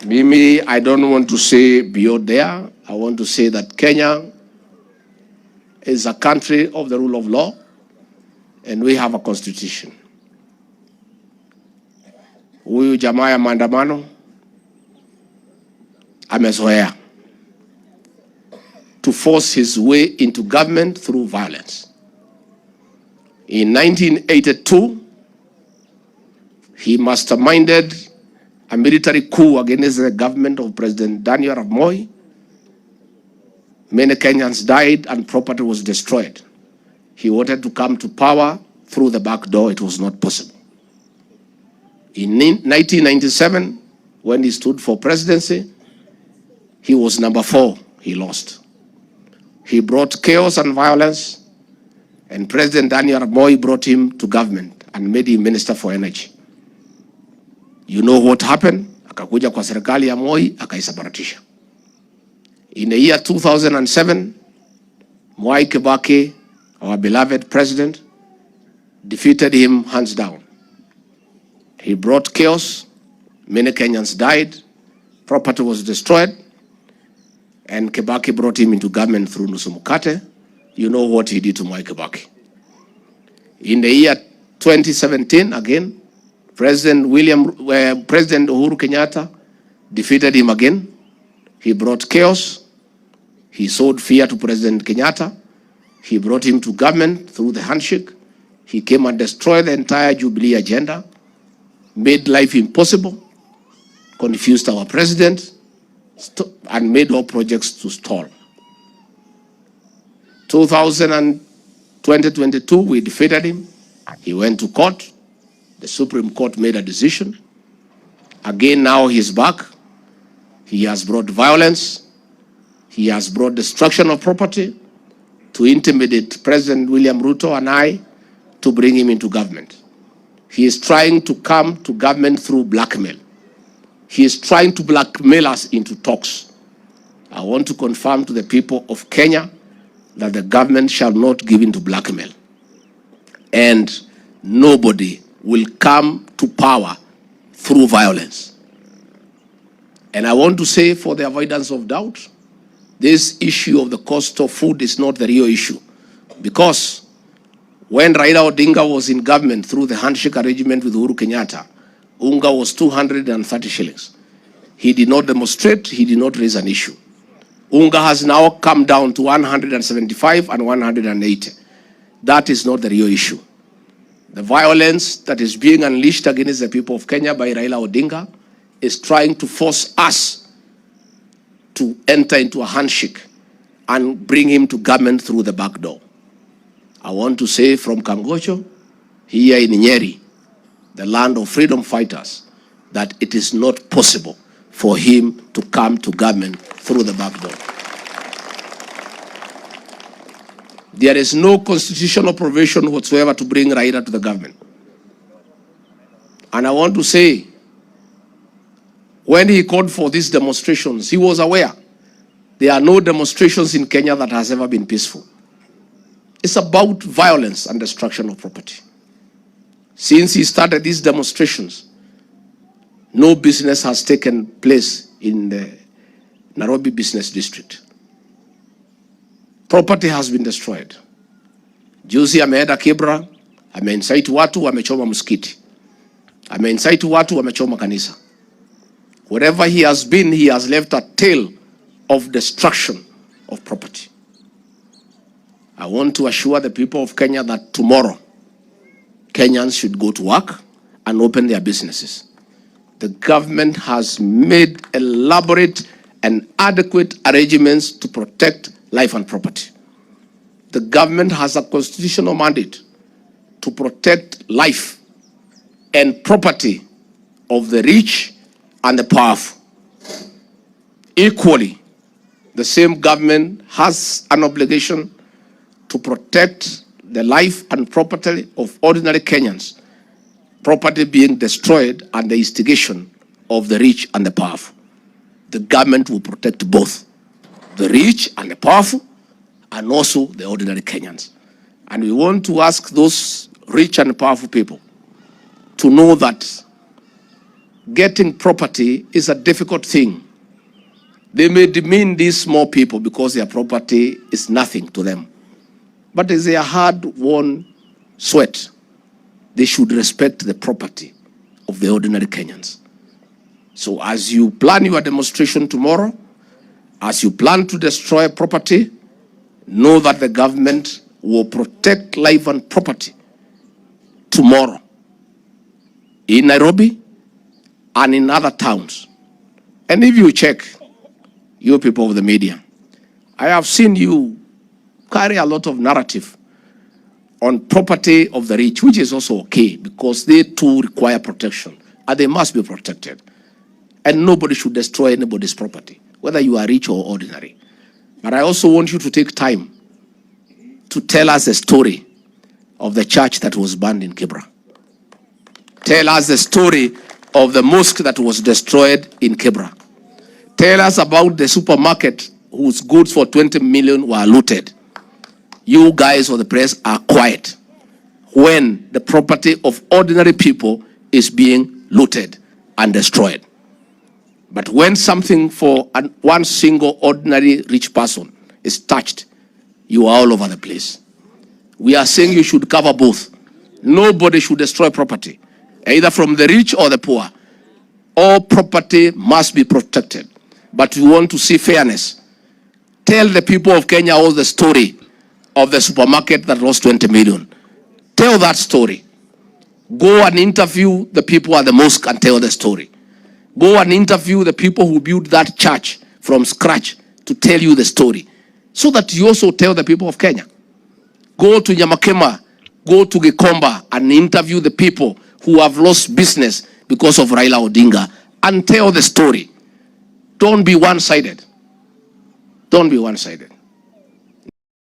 Mimi, I don't want to say beyond there. I want to say that Kenya is a country of the rule of law, and we have a constitution. Huyu jamaa ya maandamano amezoea to force his way into government through violence. In 1982, he masterminded a military coup against the government of President Daniel Arap Moi. Many Kenyans died and property was destroyed. He wanted to come to power through the back door. It was not possible. In 1997, when he stood for presidency, he was number 4. He lost. He brought chaos and violence, and President Daniel Arap Moi brought him to government and made him Minister for Energy. You know what happened? Akakuja kwa serikali ya Moi, akaisabaratisha. In the year 2007, Mwai Kibaki, our beloved president, defeated him hands down. He brought chaos. Many Kenyans died. Property was destroyed. And Kibaki brought him into government through Nusu Mkate. You know what he did to Mwai Kibaki. In the year 2017, again, President Uhuru Kenyatta defeated him again. He brought chaos. He sowed fear to President Kenyatta. He brought him to government through the handshake. He came and destroyed the entire Jubilee agenda, made life impossible, confused our president, and made all projects to stall. 2022, we defeated him. He went to court. The Supreme Court made a decision. Again, now he's back. He has brought violence. He has brought destruction of property to intimidate President William Ruto and I to bring him into government. He is trying to come to government through blackmail. He is trying to blackmail us into talks. I want to confirm to the people of Kenya that the government shall not give in to blackmail. And nobody will come to power through violence. And I want to say, for the avoidance of doubt, this issue of the cost of food is not the real issue. Because when Raila Odinga was in government through the handshake arrangement with Uhuru Kenyatta, unga was 230 shillings. He did not demonstrate, he did not raise an issue. Unga has now come down to 175 and 180. That is not the real issue. The violence that is being unleashed against the people of Kenya by Raila Odinga is trying to force us to enter into a handshake and bring him to government through the back door. I want to say from Kamgocho, here in Nyeri, the land of freedom fighters, that it is not possible for him to come to government through the back door. There is no constitutional provision whatsoever to bring Raila to the government. And I want to say, when he called for these demonstrations, he was aware there are no demonstrations in Kenya that has ever been peaceful. It's about violence and destruction of property. Since he started these demonstrations, no business has taken place in the Nairobi Business District. Property has been destroyed. Juzi ameenda Kibra, ameincite watu wamechoma msikiti. Ameincite watu wamechoma kanisa. Wherever he has been, he has left a tale of destruction of property. I want to assure the people of Kenya that tomorrow, Kenyans should go to work and open their businesses. The government has made elaborate and adequate arrangements to protect life and property. The government has a constitutional mandate to protect life and property of the rich and the powerful. Equally, the same government has an obligation to protect the life and property of ordinary Kenyans, property being destroyed and the instigation of the rich and the powerful. The government will protect both the rich and the powerful, and also the ordinary Kenyans. And we want to ask those rich and powerful people to know that getting property is a difficult thing. They may demean these small people because their property is nothing to them. But it's their hard-won sweat. They should respect the property of the ordinary Kenyans. So as you plan your demonstration tomorrow, as you plan to destroy property, know that the government will protect life and property tomorrow in Nairobi and in other towns. And if you check, you people of the media, I have seen you carry a lot of narrative on property of the rich, which is also okay because they too require protection and they must be protected. And nobody should destroy anybody's property, whether you are rich or ordinary. But I also want you to take time to tell us the story of the church that was burned in Kibra. Tell us the story of the mosque that was destroyed in Kibra. Tell us about the supermarket whose goods for 20 million were looted. You guys of the press are quiet when the property of ordinary people is being looted and destroyed. But when something for one single ordinary rich person is touched, you are all over the place. We are saying you should cover both. Nobody should destroy property, either from the rich or the poor. All property must be protected. But we want to see fairness. Tell the people of Kenya all the story of the supermarket that lost 20 million. Tell that story. Go and interview the people at the mosque and tell the story. Go and interview the people who built that church from scratch to tell you the story, so that you also tell the people of Kenya. Go to Nyamakema, go to Gikomba and interview the people who have lost business because of Raila Odinga and tell the story. Don't be one-sided. Don't be one-sided.